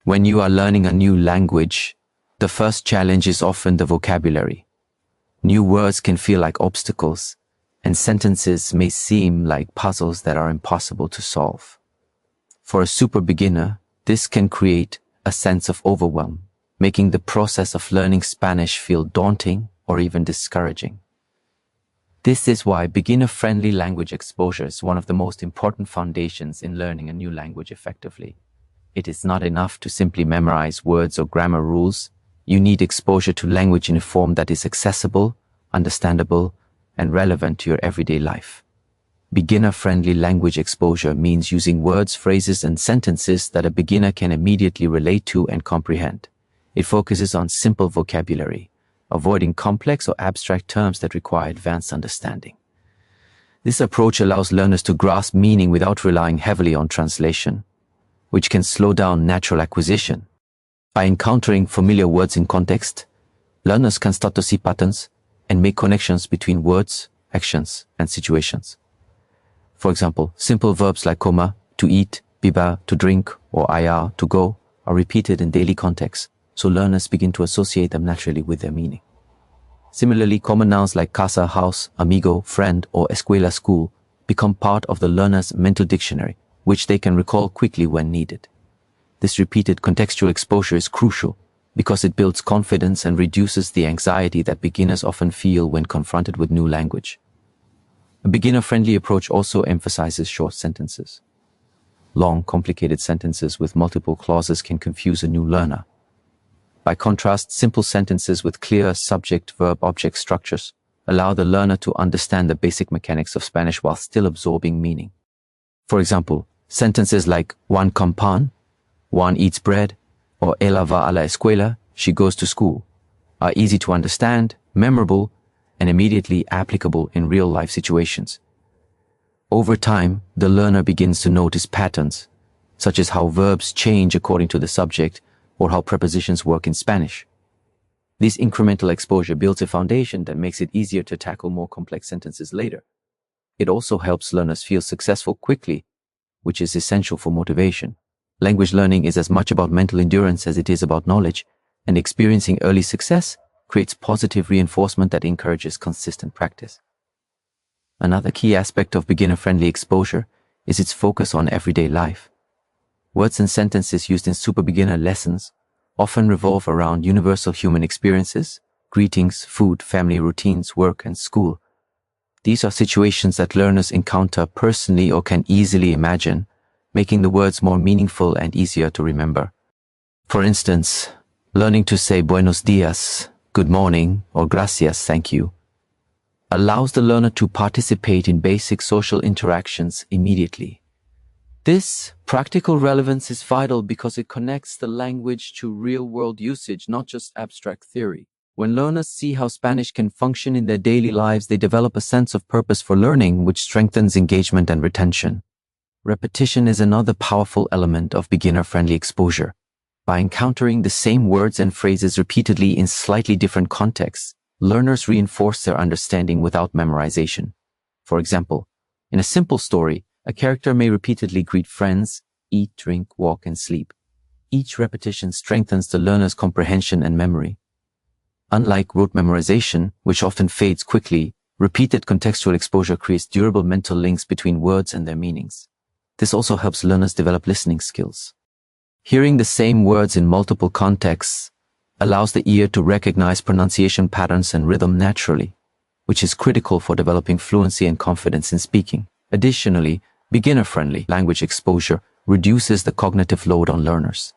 When you are learning a new language, the first challenge is often the vocabulary. New words can feel like obstacles, and sentences may seem like puzzles that are impossible to solve. For a super beginner, this can create a sense of overwhelm, making the process of learning Spanish feel daunting or even discouraging. This is why beginner-friendly language exposure is one of the most important foundations in learning a new language effectively. It is not enough to simply memorize words or grammar rules. You need exposure to language in a form that is accessible, understandable, and relevant to your everyday life. Beginner-friendly language exposure means using words, phrases, and sentences that a beginner can immediately relate to and comprehend. It focuses on simple vocabulary, avoiding complex or abstract terms that require advanced understanding. This approach allows learners to grasp meaning without relying heavily on translation, which can slow down natural acquisition. By encountering familiar words in context, learners can start to see patterns and make connections between words, actions, and situations. For example, simple verbs like coma, to eat, biba, to drink, or aya, to go, are repeated in daily contexts, so learners begin to associate them naturally with their meaning. Similarly, common nouns like casa, house, amigo, friend, or escuela, school, become part of the learner's mental dictionary, which they can recall quickly when needed. This repeated contextual exposure is crucial because it builds confidence and reduces the anxiety that beginners often feel when confronted with new language. A beginner-friendly approach also emphasizes short sentences. Long, complicated sentences with multiple clauses can confuse a new learner. By contrast, simple sentences with clear subject-verb-object structures allow the learner to understand the basic mechanics of Spanish while still absorbing meaning. For example, sentences like Juan come pan, Juan eats bread, or ella va a la escuela, she goes to school, are easy to understand, memorable, and immediately applicable in real-life situations. Over time, the learner begins to notice patterns, such as how verbs change according to the subject or how prepositions work in Spanish. This incremental exposure builds a foundation that makes it easier to tackle more complex sentences later. It also helps learners feel successful quickly, which is essential for motivation. Language learning is as much about mental endurance as it is about knowledge, and experiencing early success creates positive reinforcement that encourages consistent practice. Another key aspect of beginner-friendly exposure is its focus on everyday life. Words and sentences used in super beginner lessons often revolve around universal human experiences, greetings, food, family routines, work, and school. These are situations that learners encounter personally or can easily imagine, making the words more meaningful and easier to remember. For instance, learning to say buenos dias, good morning, or gracias, thank you, allows the learner to participate in basic social interactions immediately. This practical relevance is vital because it connects the language to real-world usage, not just abstract theory. When learners see how Spanish can function in their daily lives, they develop a sense of purpose for learning, which strengthens engagement and retention. Repetition is another powerful element of beginner-friendly exposure. By encountering the same words and phrases repeatedly in slightly different contexts, learners reinforce their understanding without memorization. For example, in a simple story, a character may repeatedly greet friends, eat, drink, walk, and sleep. Each repetition strengthens the learner's comprehension and memory. Unlike rote memorization, which often fades quickly, repeated contextual exposure creates durable mental links between words and their meanings. This also helps learners develop listening skills. Hearing the same words in multiple contexts allows the ear to recognize pronunciation patterns and rhythm naturally, which is critical for developing fluency and confidence in speaking. Additionally, beginner-friendly language exposure reduces the cognitive load on learners.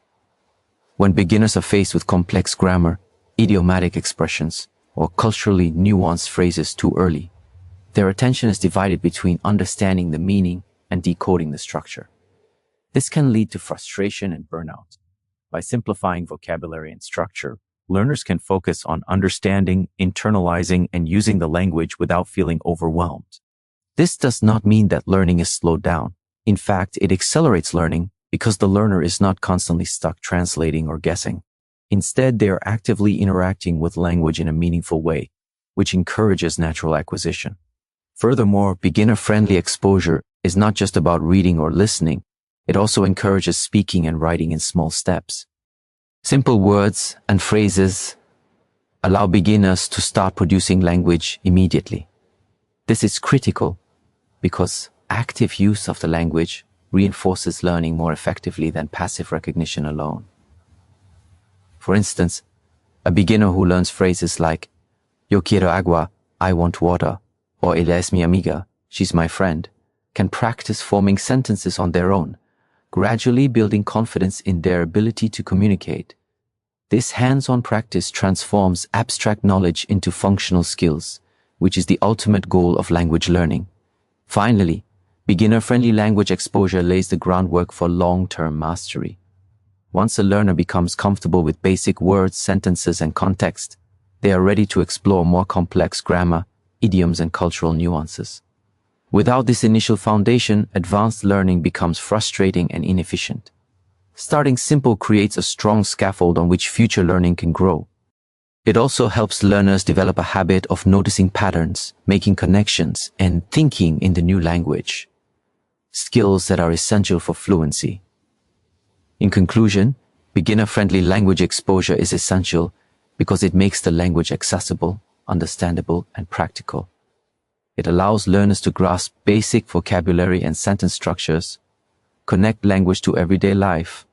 When beginners are faced with complex grammar, idiomatic expressions, or culturally nuanced phrases too early, their attention is divided between understanding the meaning and decoding the structure. This can lead to frustration and burnout. By simplifying vocabulary and structure, learners can focus on understanding, internalizing, and using the language without feeling overwhelmed. This does not mean that learning is slowed down. In fact, it accelerates learning because the learner is not constantly stuck translating or guessing. Instead, they are actively interacting with language in a meaningful way, which encourages natural acquisition. Furthermore, beginner-friendly exposure is not just about reading or listening. It also encourages speaking and writing in small steps. Simple words and phrases allow beginners to start producing language immediately. This is critical because active use of the language reinforces learning more effectively than passive recognition alone. For instance, a beginner who learns phrases like "Yo quiero agua," I want water, or "Ella es mi amiga," she's my friend, can practice forming sentences on their own, gradually building confidence in their ability to communicate. This hands-on practice transforms abstract knowledge into functional skills, which is the ultimate goal of language learning. Finally, beginner-friendly language exposure lays the groundwork for long-term mastery. Once a learner becomes comfortable with basic words, sentences, and context, they are ready to explore more complex grammar, idioms, and cultural nuances. Without this initial foundation, advanced learning becomes frustrating and inefficient. Starting simple creates a strong scaffold on which future learning can grow. It also helps learners develop a habit of noticing patterns, making connections, and thinking in the new language, skills that are essential for fluency. In conclusion, beginner-friendly language exposure is essential because it makes the language accessible, understandable, and practical. It allows learners to grasp basic vocabulary and sentence structures, connect language to everyday life,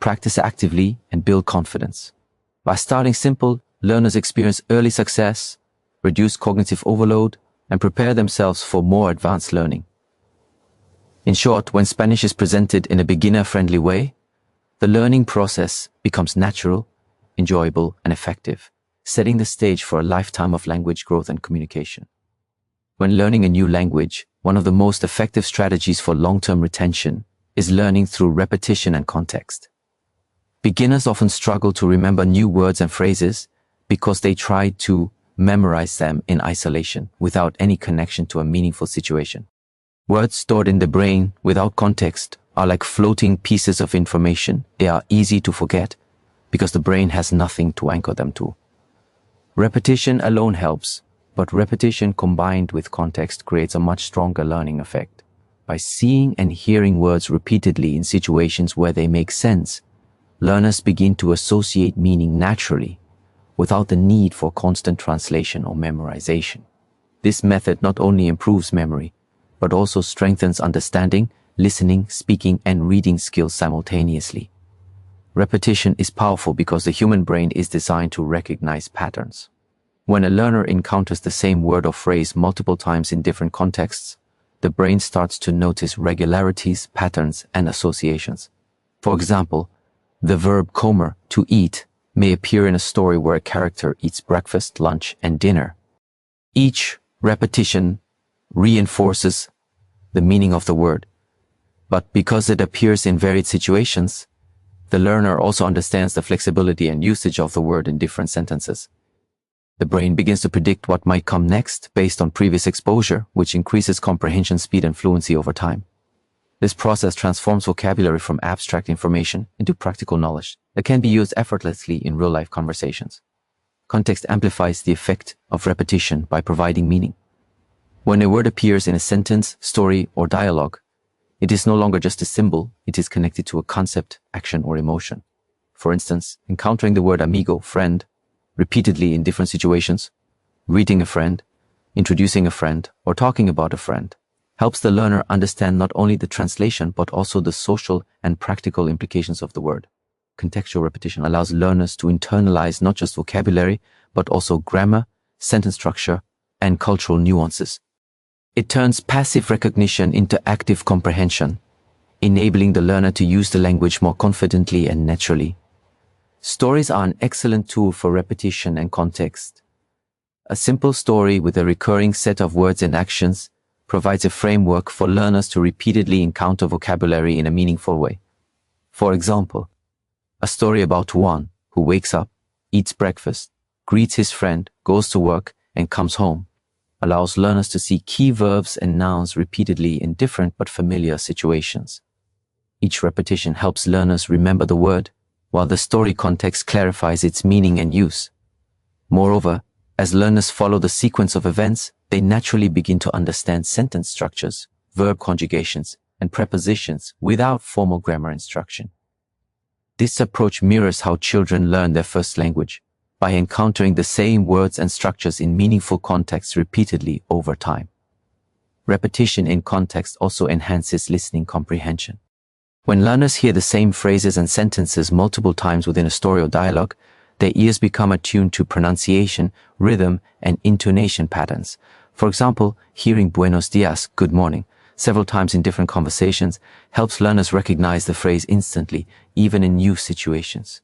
practice actively, and build confidence. By starting simple, learners experience early success, reduce cognitive overload, and prepare themselves for more advanced learning. In short, when Spanish is presented in a beginner-friendly way, the learning process becomes natural, enjoyable, and effective, setting the stage for a lifetime of language growth and communication. When learning a new language, one of the most effective strategies for long-term retention is learning through repetition and context. Beginners often struggle to remember new words and phrases because they try to memorize them in isolation without any connection to a meaningful situation. Words stored in the brain without context are like floating pieces of information. They are easy to forget because the brain has nothing to anchor them to. Repetition alone helps, but repetition combined with context creates a much stronger learning effect. By seeing and hearing words repeatedly in situations where they make sense, learners begin to associate meaning naturally, without the need for constant translation or memorization. This method not only improves memory, but also strengthens understanding, listening, speaking, and reading skills simultaneously. Repetition is powerful because the human brain is designed to recognize patterns. When a learner encounters the same word or phrase multiple times in different contexts, the brain starts to notice regularities, patterns, and associations. For example, the verb comer, to eat, may appear in a story where a character eats breakfast, lunch, and dinner. Each repetition reinforces the meaning of the word, but because it appears in varied situations, the learner also understands the flexibility and usage of the word in different sentences. The brain begins to predict what might come next based on previous exposure, which increases comprehension speed and fluency over time. This process transforms vocabulary from abstract information into practical knowledge that can be used effortlessly in real-life conversations. Context amplifies the effect of repetition by providing meaning. When a word appears in a sentence, story, or dialogue, it is no longer just a symbol, it is connected to a concept, action, or emotion. For instance, encountering the word amigo, friend, repeatedly in different situations, reading a friend, introducing a friend, or talking about a friend, helps the learner understand not only the translation but also the social and practical implications of the word. Contextual repetition allows learners to internalize not just vocabulary, but also grammar, sentence structure, and cultural nuances. It turns passive recognition into active comprehension, enabling the learner to use the language more confidently and naturally. Stories are an excellent tool for repetition and context. A simple story with a recurring set of words and actions provides a framework for learners to repeatedly encounter vocabulary in a meaningful way. For example, a story about Juan, who wakes up, eats breakfast, greets his friend, goes to work, and comes home, allows learners to see key verbs and nouns repeatedly in different but familiar situations. Each repetition helps learners remember the word, while the story context clarifies its meaning and use. Moreover, as learners follow the sequence of events, they naturally begin to understand sentence structures, verb conjugations, and prepositions without formal grammar instruction. This approach mirrors how children learn their first language, by encountering the same words and structures in meaningful contexts repeatedly over time. Repetition in context also enhances listening comprehension. When learners hear the same phrases and sentences multiple times within a story or dialogue, their ears become attuned to pronunciation, rhythm, and intonation patterns. For example, hearing buenos dias, good morning, several times in different conversations helps learners recognize the phrase instantly, even in new situations.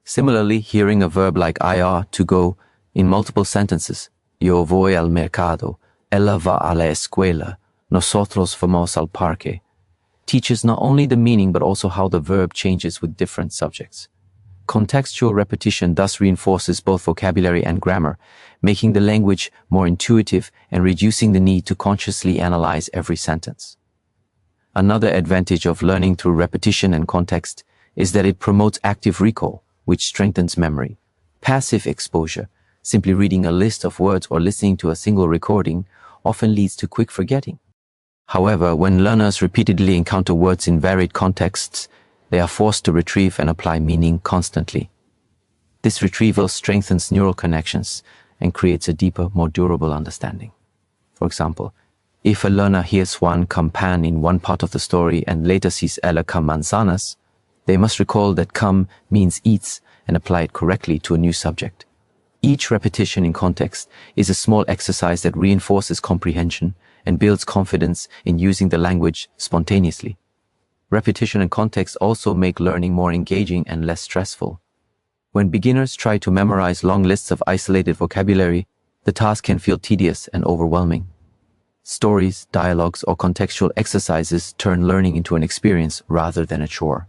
Similarly, hearing a verb like ir, to go, in multiple sentences, yo voy al mercado, ella va a la escuela, nosotros vamos al parque, teaches not only the meaning but also how the verb changes with different subjects. Contextual repetition thus reinforces both vocabulary and grammar, making the language more intuitive and reducing the need to consciously analyze every sentence. Another advantage of learning through repetition and context is that it promotes active recall, which strengthens memory. Passive exposure, simply reading a list of words or listening to a single recording, often leads to quick forgetting. However, when learners repeatedly encounter words in varied contexts, they are forced to retrieve and apply meaning constantly. This retrieval strengthens neural connections and creates a deeper, more durable understanding. For example, if a learner hears Juan come pan in one part of the story and later sees ella come manzanas, they must recall that come means eats and apply it correctly to a new subject. Each repetition in context is a small exercise that reinforces comprehension and builds confidence in using the language spontaneously. Repetition and context also make learning more engaging and less stressful. When beginners try to memorize long lists of isolated vocabulary, the task can feel tedious and overwhelming. Stories, dialogues, or contextual exercises turn learning into an experience rather than a chore.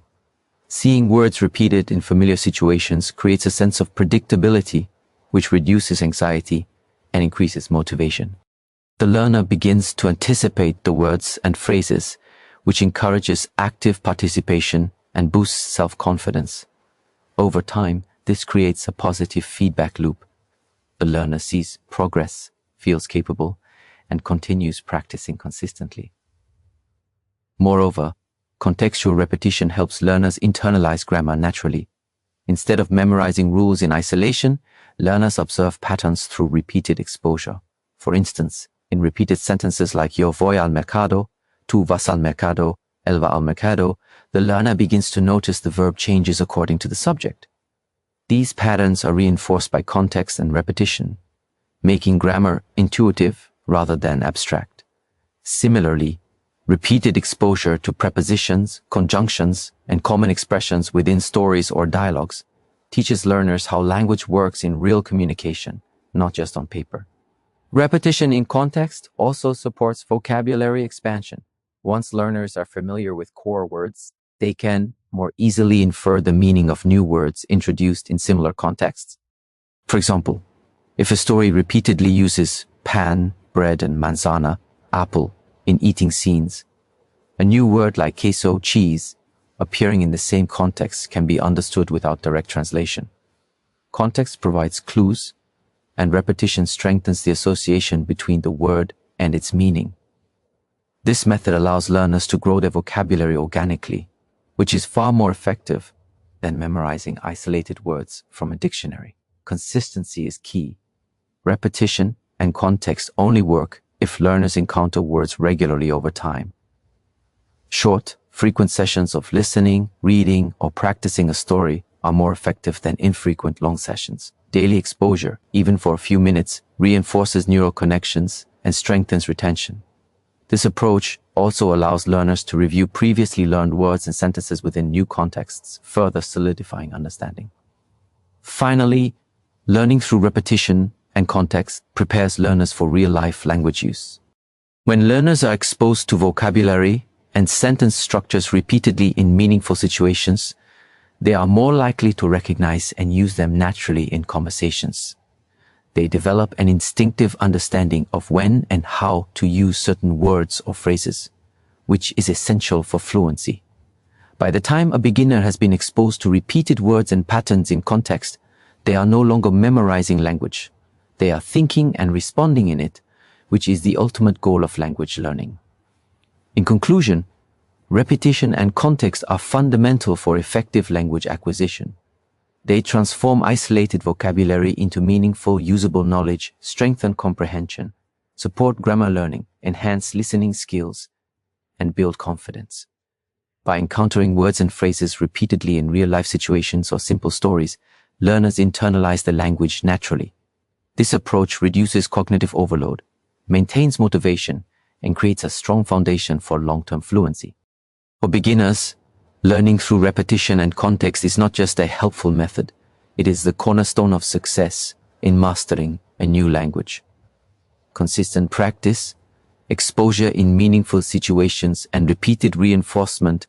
Seeing words repeated in familiar situations creates a sense of predictability, which reduces anxiety and increases motivation. The learner begins to anticipate the words and phrases, which encourages active participation and boosts self-confidence. Over time, this creates a positive feedback loop. The learner sees progress, feels capable, and continues practicing consistently. Moreover, contextual repetition helps learners internalize grammar naturally. Instead of memorizing rules in isolation, learners observe patterns through repeated exposure. For instance, in repeated sentences like yo voy al mercado, tú vas al mercado, él va al mercado, the learner begins to notice the verb changes according to the subject. These patterns are reinforced by context and repetition, making grammar intuitive rather than abstract. Similarly, repeated exposure to prepositions, conjunctions, and common expressions within stories or dialogues teaches learners how language works in real communication, not just on paper. Repetition in context also supports vocabulary expansion. Once learners are familiar with core words, they can more easily infer the meaning of new words introduced in similar contexts. For example, if a story repeatedly uses pan, bread, and manzana, apple, in eating scenes, a new word like queso, cheese, appearing in the same context can be understood without direct translation. Context provides clues, and repetition strengthens the association between the word and its meaning. This method allows learners to grow their vocabulary organically, which is far more effective than memorizing isolated words from a dictionary. Consistency is key. Repetition and context only work if learners encounter words regularly over time. Short, frequent sessions of listening, reading, or practicing a story are more effective than infrequent long sessions. Daily exposure, even for a few minutes, reinforces neural connections and strengthens retention. This approach also allows learners to review previously learned words and sentences within new contexts, further solidifying understanding. Finally, learning through repetition and context prepares learners for real-life language use. When learners are exposed to vocabulary and sentence structures repeatedly in meaningful situations, they are more likely to recognize and use them naturally in conversations. They develop an instinctive understanding of when and how to use certain words or phrases, which is essential for fluency. By the time a beginner has been exposed to repeated words and patterns in context, they are no longer memorizing language. They are thinking and responding in it, which is the ultimate goal of language learning. In conclusion, Repetition and context are fundamental for effective language acquisition. They transform isolated vocabulary into meaningful, usable knowledge, strengthen comprehension, support grammar learning, enhance listening skills, and build confidence. By encountering words and phrases repeatedly in real-life situations or simple stories, learners internalize the language naturally. This approach reduces cognitive overload, maintains motivation, and creates a strong foundation for long-term fluency. For beginners, learning through repetition and context is not just a helpful method, it is the cornerstone of success in mastering a new language. Consistent practice, exposure in meaningful situations, and repeated reinforcement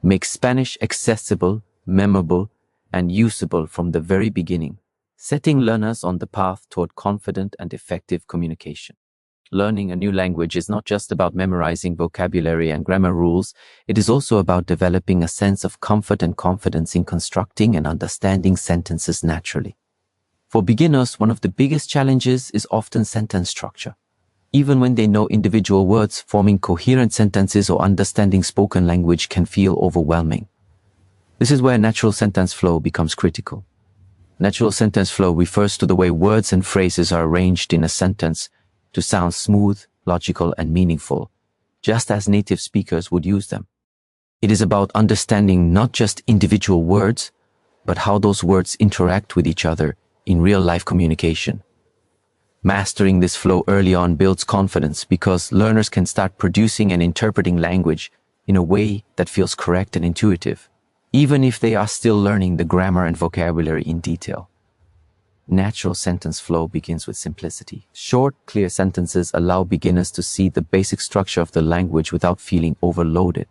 make Spanish accessible, memorable, and usable from the very beginning, setting learners on the path toward confident and effective communication. Learning a new language is not just about memorizing vocabulary and grammar rules, it is also about developing a sense of comfort and confidence in constructing and understanding sentences naturally. For beginners, one of the biggest challenges is often sentence structure. Even when they know individual words, forming coherent sentences or understanding spoken language can feel overwhelming. This is where natural sentence flow becomes critical. Natural sentence flow refers to the way words and phrases are arranged in a sentence to sound smooth, logical, and meaningful, just as native speakers would use them. It is about understanding not just individual words, but how those words interact with each other in real-life communication. Mastering this flow early on builds confidence because learners can start producing and interpreting language in a way that feels correct and intuitive, even if they are still learning the grammar and vocabulary in detail. Natural sentence flow begins with simplicity. Short, clear sentences allow beginners to see the basic structure of the language without feeling overloaded.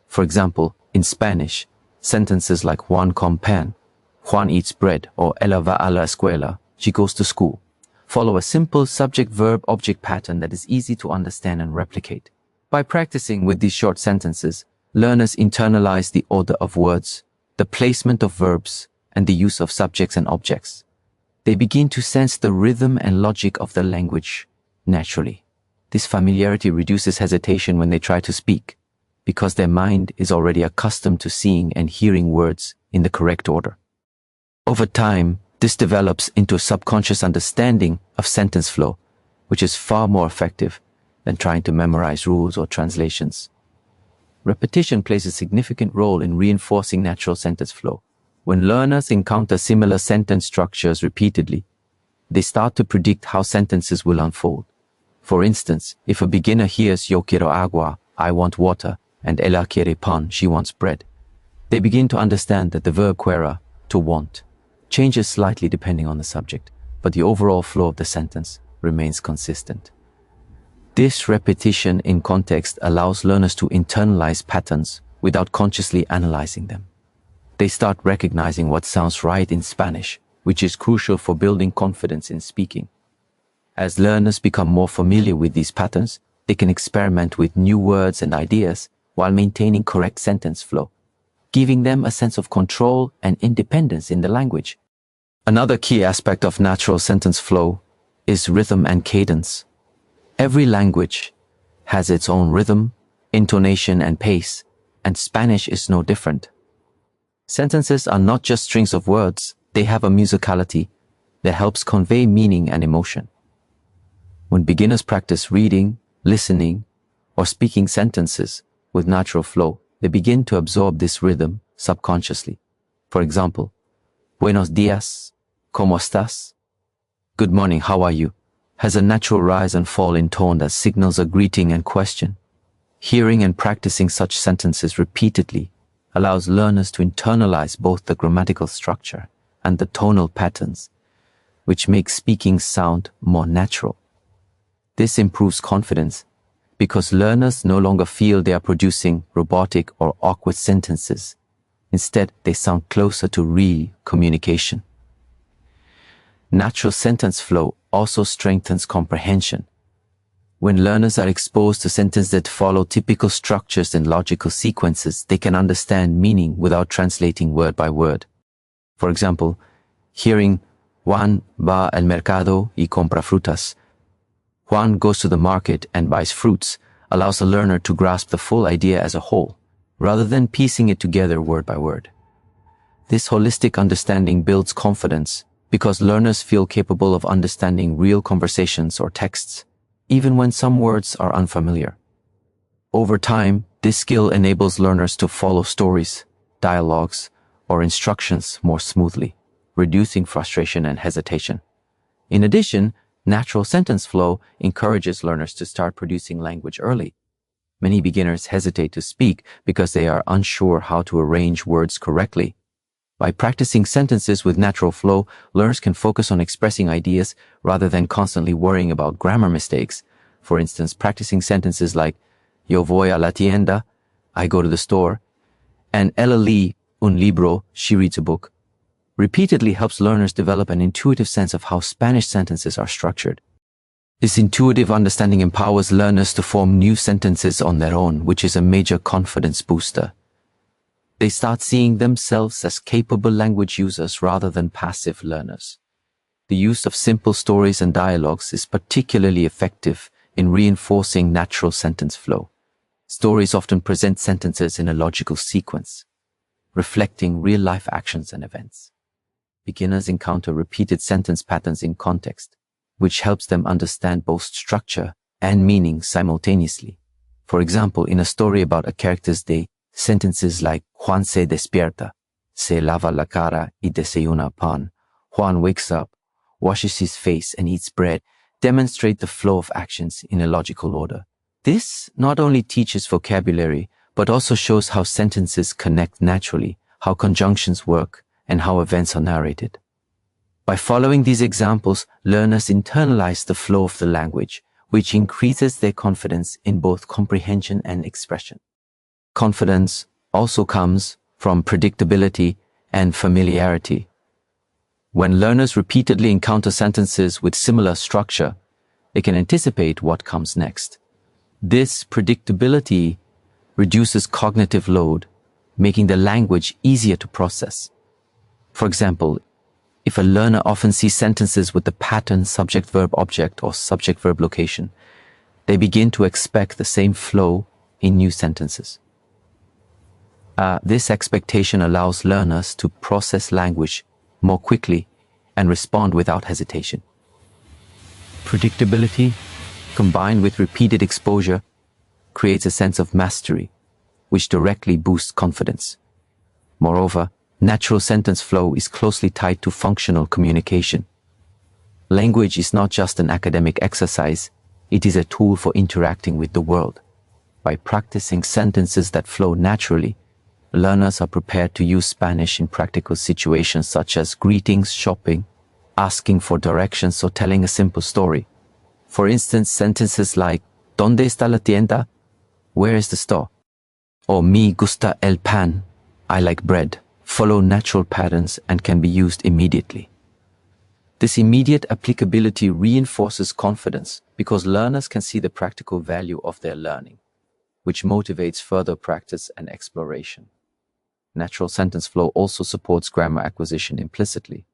For example, in Spanish, sentences like Juan come pan, Juan eats bread, or ella va a la escuela, she goes to school, follow a simple subject-verb-object pattern that is easy to understand and replicate. By practicing with these short sentences, learners internalize the order of words, the placement of verbs, and the use of subjects and objects. They begin to sense the rhythm and logic of the language naturally. This familiarity reduces hesitation when they try to speak, because their mind is already accustomed to seeing and hearing words in the correct order. Over time, this develops into a subconscious understanding of sentence flow, which is far more effective than trying to memorize rules or translations. Repetition plays a significant role in reinforcing natural sentence flow. When learners encounter similar sentence structures repeatedly, they start to predict how sentences will unfold. For instance, if a beginner hears yo quiero agua, I want water, and ella quiere pan, she wants bread, they begin to understand that the verb querer, to want, changes slightly depending on the subject, but the overall flow of the sentence remains consistent. This repetition in context allows learners to internalize patterns without consciously analyzing them. They start recognizing what sounds right in Spanish, which is crucial for building confidence in speaking. As learners become more familiar with these patterns, they can experiment with new words and ideas while maintaining correct sentence flow, giving them a sense of control and independence in the language. Another key aspect of natural sentence flow is rhythm and cadence. Every language has its own rhythm, intonation, and pace, and Spanish is no different. Sentences are not just strings of words, they have a musicality that helps convey meaning and emotion. When beginners practice reading, listening, or speaking sentences with natural flow, they begin to absorb this rhythm subconsciously. For example, Buenos días, ¿cómo estás? Good morning, how are you? Has a natural rise and fall in tone that signals a greeting and question. Hearing and practicing such sentences repeatedly allows learners to internalize both the grammatical structure and the tonal patterns, which makes speaking sound more natural. This improves confidence because learners no longer feel they are producing robotic or awkward sentences. Instead, they sound closer to real communication. Natural sentence flow also strengthens comprehension. When learners are exposed to sentences that follow typical structures and logical sequences, they can understand meaning without translating word by word. For example, hearing Juan va al mercado y compra frutas. Juan goes to the market and buys fruits allows a learner to grasp the full idea as a whole, rather than piecing it together word by word. This holistic understanding builds confidence because learners feel capable of understanding real conversations or texts, even when some words are unfamiliar. Over time, this skill enables learners to follow stories, dialogues, or instructions more smoothly, reducing frustration and hesitation. In addition, natural sentence flow encourages learners to start producing language early. Many beginners hesitate to speak because they are unsure how to arrange words correctly. By practicing sentences with natural flow, learners can focus on expressing ideas rather than constantly worrying about grammar mistakes. For instance, practicing sentences like Yo voy a la tienda, I go to the store, and Ella lee un libro, she reads a book, repeatedly helps learners develop an intuitive sense of how Spanish sentences are structured. This intuitive understanding empowers learners to form new sentences on their own, which is a major confidence booster. They start seeing themselves as capable language users rather than passive learners. The use of simple stories and dialogues is particularly effective in reinforcing natural sentence flow. Stories often present sentences in a logical sequence, reflecting real-life actions and events. Beginners encounter repeated sentence patterns in context, which helps them understand both structure and meaning simultaneously. For example, in a story about a character's day, sentences like Juan se despierta, se lava la cara y desayuna pan, Juan wakes up, washes his face and eats bread, demonstrate the flow of actions in a logical order. This not only teaches vocabulary, but also shows how sentences connect naturally, how conjunctions work, and how events are narrated. By following these examples, learners internalize the flow of the language, which increases their confidence in both comprehension and expression. Confidence also comes from predictability and familiarity. When learners repeatedly encounter sentences with similar structure, they can anticipate what comes next. This predictability reduces cognitive load, making the language easier to process. For example, if a learner often sees sentences with the pattern subject-verb-object or subject-verb-location, they begin to expect the same flow in new sentences. This expectation allows learners to process language more quickly and respond without hesitation. Predictability, combined with repeated exposure, creates a sense of mastery, which directly boosts confidence. Moreover, natural sentence flow is closely tied to functional communication. Language is not just an academic exercise, it is a tool for interacting with the world. By practicing sentences that flow naturally, learners are prepared to use Spanish in practical situations such as greetings, shopping, asking for directions, or telling a simple story. For instance, sentences like ¿Dónde está la tienda? Where is the store? Or Me gusta el pan, I like bread, follow natural patterns and can be used immediately. This immediate applicability reinforces confidence because learners can see the practical value of their learning, which motivates further practice and exploration. Natural sentence flow also supports grammar acquisition implicitly.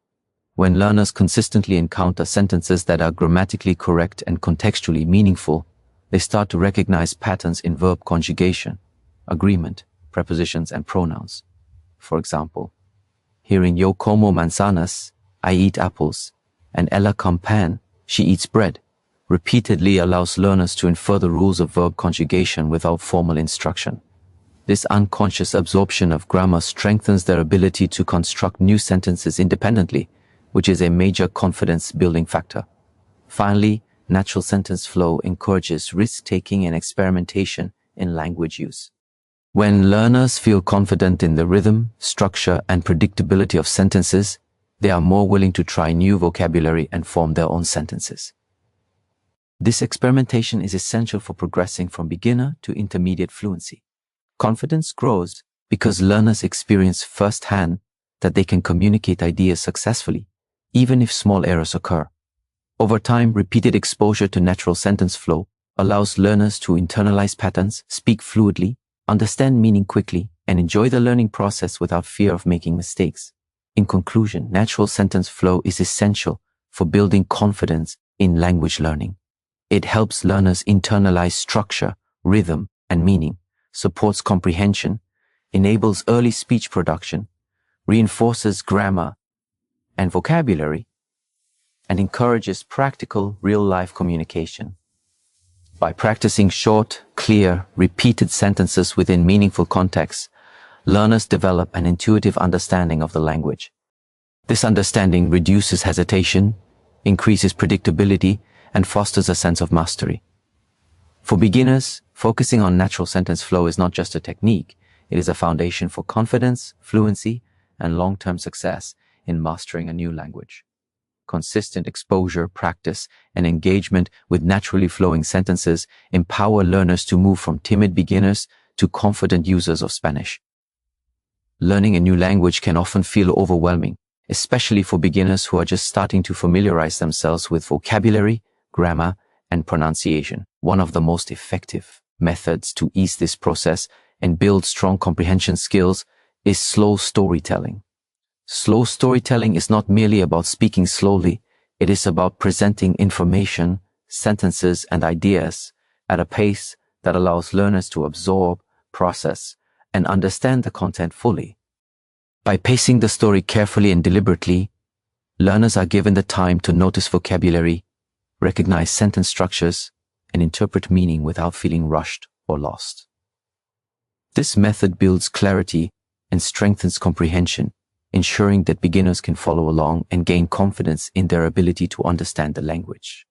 When learners consistently encounter sentences that are grammatically correct and contextually meaningful, they start to recognize patterns in verb conjugation, agreement, prepositions, and pronouns. For example, hearing Yo como manzanas, I eat apples, and Ella come pan, she eats bread, repeatedly allows learners to infer the rules of verb conjugation without formal instruction. This unconscious absorption of grammar strengthens their ability to construct new sentences independently, which is a major confidence-building factor. Finally, natural sentence flow encourages risk-taking and experimentation in language use. When learners feel confident in the rhythm, structure, and predictability of sentences, they are more willing to try new vocabulary and form their own sentences. This experimentation is essential for progressing from beginner to intermediate fluency. Confidence grows because learners experience firsthand that they can communicate ideas successfully, even if small errors occur. Over time, repeated exposure to natural sentence flow allows learners to internalize patterns, speak fluidly, understand meaning quickly, and enjoy the learning process without fear of making mistakes. In conclusion, natural sentence flow is essential for building confidence in language learning. It helps learners internalize structure, rhythm, and meaning, supports comprehension, enables early speech production, reinforces grammar and vocabulary, and encourages practical, real-life communication. By practicing short, clear, repeated sentences within meaningful contexts, learners develop an intuitive understanding of the language. This understanding reduces hesitation, increases predictability, and fosters a sense of mastery. For beginners, focusing on natural sentence flow is not just a technique, it is a foundation for confidence, fluency, and long-term success in mastering a new language. Consistent exposure, practice, and engagement with naturally flowing sentences empower learners to move from timid beginners to confident users of Spanish. Learning a new language can often feel overwhelming, especially for beginners who are just starting to familiarize themselves with vocabulary, grammar, and pronunciation. One of the most effective methods to ease this process and build strong comprehension skills is slow storytelling. Slow storytelling is not merely about speaking slowly, it is about presenting information, sentences, and ideas at a pace that allows learners to absorb, process, and understand the content fully. By pacing the story carefully and deliberately, learners are given the time to notice vocabulary, recognize sentence structures, and interpret meaning without feeling rushed or lost. This method builds clarity and strengthens comprehension, ensuring that beginners can follow along and gain confidence in their ability to understand the language.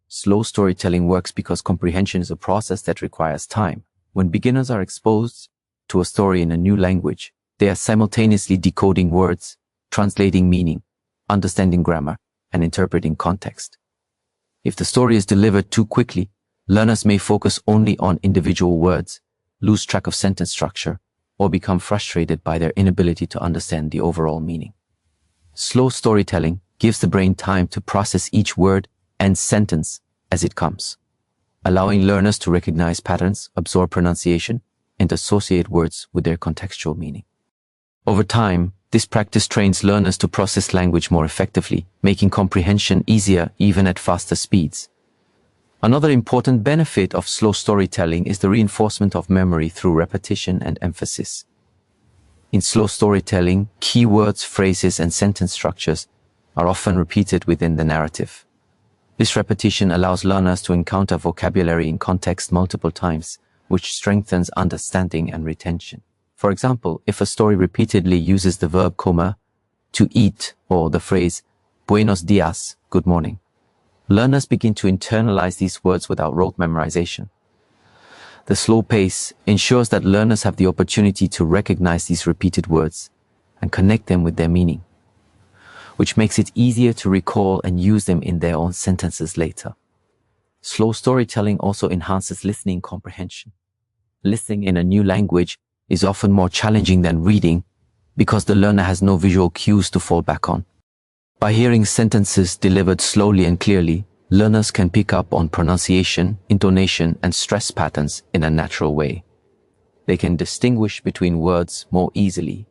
Slow storytelling works because comprehension is a process that requires time. When beginners are exposed to a story in a new language, they are simultaneously decoding words, translating meaning, understanding grammar, and interpreting context. If the story is delivered too quickly, learners may focus only on individual words, lose track of sentence structure, or become frustrated by their inability to understand the overall meaning. Slow storytelling gives the brain time to process each word and sentence as it comes, allowing learners to recognize patterns, absorb pronunciation, and associate words with their contextual meaning. Over time, this practice trains learners to process language more effectively, making comprehension easier even at faster speeds. Another important benefit of slow storytelling is the reinforcement of memory through repetition and emphasis. In slow storytelling, keywords, phrases, and sentence structures are often repeated within the narrative. This repetition allows learners to encounter vocabulary in context multiple times, which strengthens understanding and retention. For example, if a story repeatedly uses the verb comer, to eat, or the phrase buenos dias, good morning, learners begin to internalize these words without rote memorization. The slow pace ensures that learners have the opportunity to recognize these repeated words and connect them with their meaning, which makes it easier to recall and use them in their own sentences later. Slow storytelling also enhances listening comprehension. Listening in a new language is often more challenging than reading because the learner has no visual cues to fall back on. By hearing sentences delivered slowly and clearly, learners can pick up on pronunciation, intonation, and stress patterns in a natural way. They can distinguish between words more easily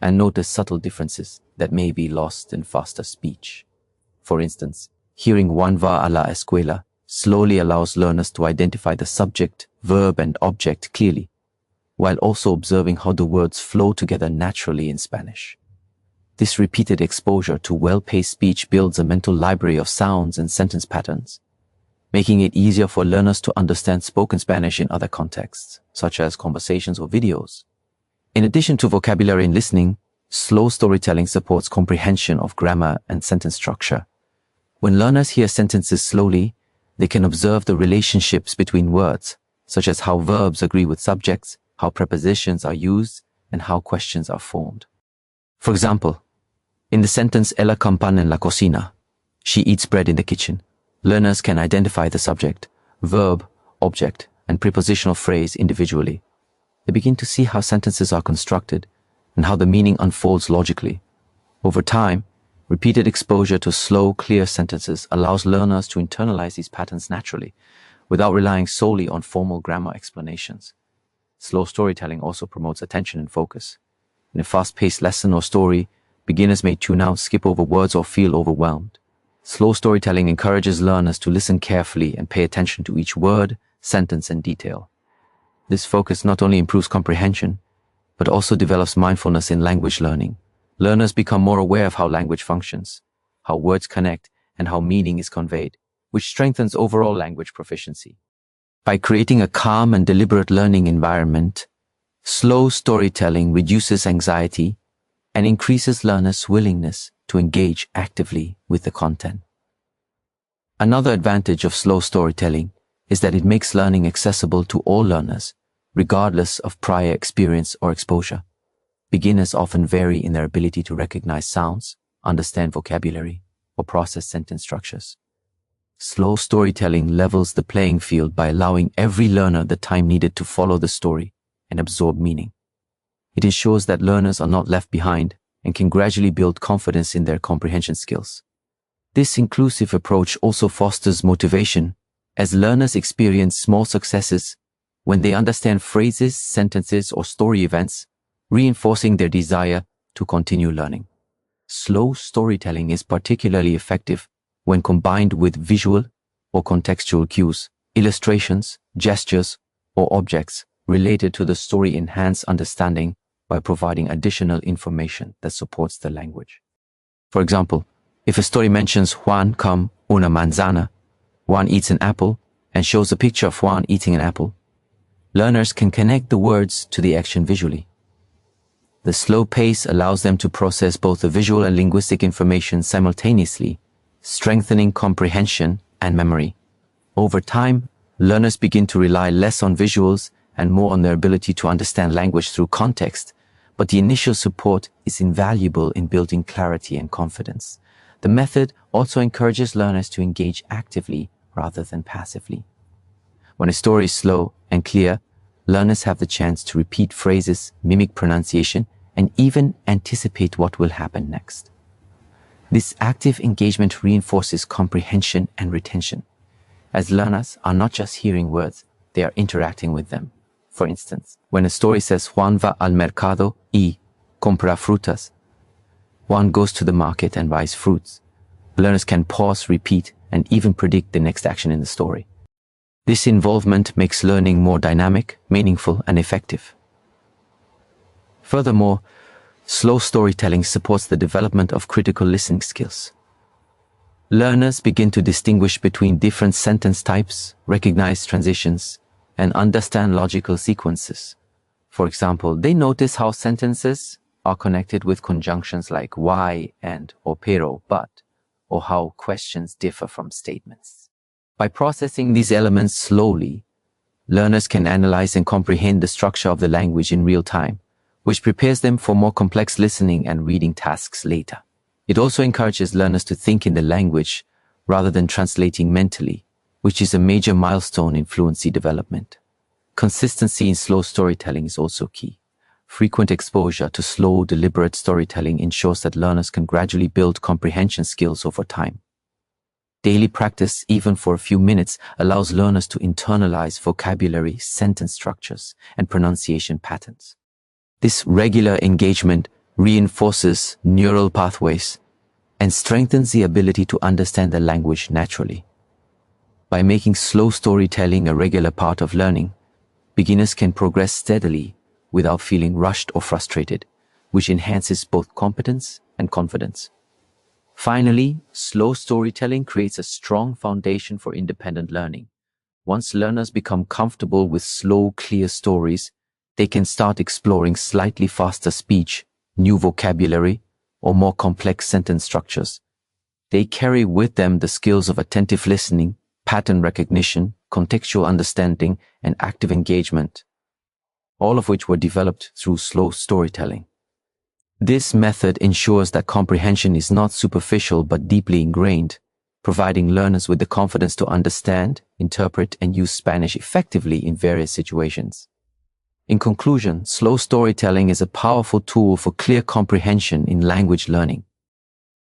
and notice subtle differences that may be lost in faster speech. For instance, hearing "Juan va a la escuela" slowly allows learners to identify the subject, verb, and object clearly, while also observing how the words flow together naturally in Spanish. This repeated exposure to well-paced speech builds a mental library of sounds and sentence patterns, making it easier for learners to understand spoken Spanish in other contexts, such as conversations or videos. In addition to vocabulary and listening, slow storytelling supports comprehension of grammar and sentence structure. When learners hear sentences slowly, they can observe the relationships between words, such as how verbs agree with subjects, how prepositions are used, and how questions are formed. For example, in the sentence "Ella campana en la cocina," she eats bread in the kitchen, learners can identify the subject, verb, object, and prepositional phrase individually. They begin to see how sentences are constructed and how the meaning unfolds logically. Over time, repeated exposure to slow, clear sentences allows learners to internalize these patterns naturally, without relying solely on formal grammar explanations. Slow storytelling also promotes attention and focus. In a fast-paced lesson or story, beginners may tune out, skip over words, or feel overwhelmed. Slow storytelling encourages learners to listen carefully and pay attention to each word, sentence, and detail. This focus not only improves comprehension, but also develops mindfulness in language learning. Learners become more aware of how language functions, how words connect, and how meaning is conveyed, which strengthens overall language proficiency. By creating a calm and deliberate learning environment, slow storytelling reduces anxiety and increases learners' willingness to engage actively with the content. Another advantage of slow storytelling is that it makes learning accessible to all learners, regardless of prior experience or exposure. Beginners often vary in their ability to recognize sounds, understand vocabulary, or process sentence structures. Slow storytelling levels the playing field by allowing every learner the time needed to follow the story and absorb meaning. It ensures that learners are not left behind and can gradually build confidence in their comprehension skills. This inclusive approach also fosters motivation, as learners experience small successes when they understand phrases, sentences, or story events, reinforcing their desire to continue learning. Slow storytelling is particularly effective when combined with visual or contextual cues, illustrations, gestures, or objects related to the story enhance understanding by providing additional information that supports the language. For example, if a story mentions Juan come una manzana, Juan eats an apple, and shows a picture of Juan eating an apple, learners can connect the words to the action visually. The slow pace allows them to process both the visual and linguistic information simultaneously, strengthening comprehension and memory. Over time, learners begin to rely less on visuals and more on their ability to understand language through context, but the initial support is invaluable in building clarity and confidence. The method also encourages learners to engage actively rather than passively. When a story is slow and clear, learners have the chance to repeat phrases, mimic pronunciation, and even anticipate what will happen next. This active engagement reinforces comprehension and retention, as learners are not just hearing words, they are interacting with them. For instance, when a story says Juan va al mercado y compra frutas, Juan goes to the market and buys fruits, learners can pause, repeat, and even predict the next action in the story. This involvement makes learning more dynamic, meaningful, and effective. Furthermore, slow storytelling supports the development of critical listening skills. Learners begin to distinguish between different sentence types, recognize transitions, and understand logical sequences. For example, they notice how sentences are connected with conjunctions like why, and, or pero, but, or how questions differ from statements. By processing these elements slowly, learners can analyze and comprehend the structure of the language in real time, which prepares them for more complex listening and reading tasks later. It also encourages learners to think in the language rather than translating mentally, which is a major milestone in fluency development. Consistency in slow storytelling is also key. Frequent exposure to slow, deliberate storytelling ensures that learners can gradually build comprehension skills over time. Daily practice, even for a few minutes, allows learners to internalize vocabulary, sentence structures, and pronunciation patterns. This regular engagement reinforces neural pathways and strengthens the ability to understand the language naturally. By making slow storytelling a regular part of learning, beginners can progress steadily without feeling rushed or frustrated, which enhances both competence and confidence. Finally, slow storytelling creates a strong foundation for independent learning. Once learners become comfortable with slow, clear stories, they can start exploring slightly faster speech, new vocabulary, or more complex sentence structures. They carry with them the skills of attentive listening, pattern recognition, contextual understanding, and active engagement, all of which were developed through slow storytelling. This method ensures that comprehension is not superficial but deeply ingrained, providing learners with the confidence to understand, interpret, and use Spanish effectively in various situations. In conclusion, slow storytelling is a powerful tool for clear comprehension in language learning.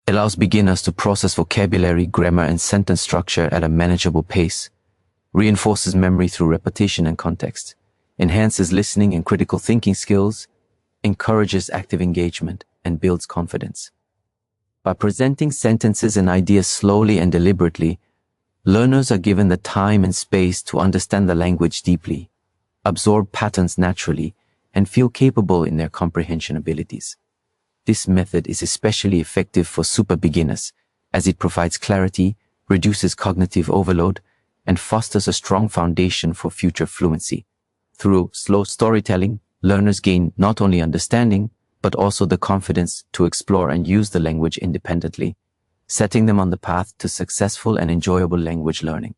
It allows beginners to process vocabulary, grammar, and sentence structure at a manageable pace, reinforces memory through repetition and context, enhances listening and critical thinking skills, encourages active engagement, and builds confidence. By presenting sentences and ideas slowly and deliberately, learners are given the time and space to understand the language deeply, absorb patterns naturally, and feel capable in their comprehension abilities. This method is especially effective for super beginners, as it provides clarity, reduces cognitive overload, and fosters a strong foundation for future fluency. Through slow storytelling, learners gain not only understanding, but also the confidence to explore and use the language independently, setting them on the path to successful and enjoyable language learning.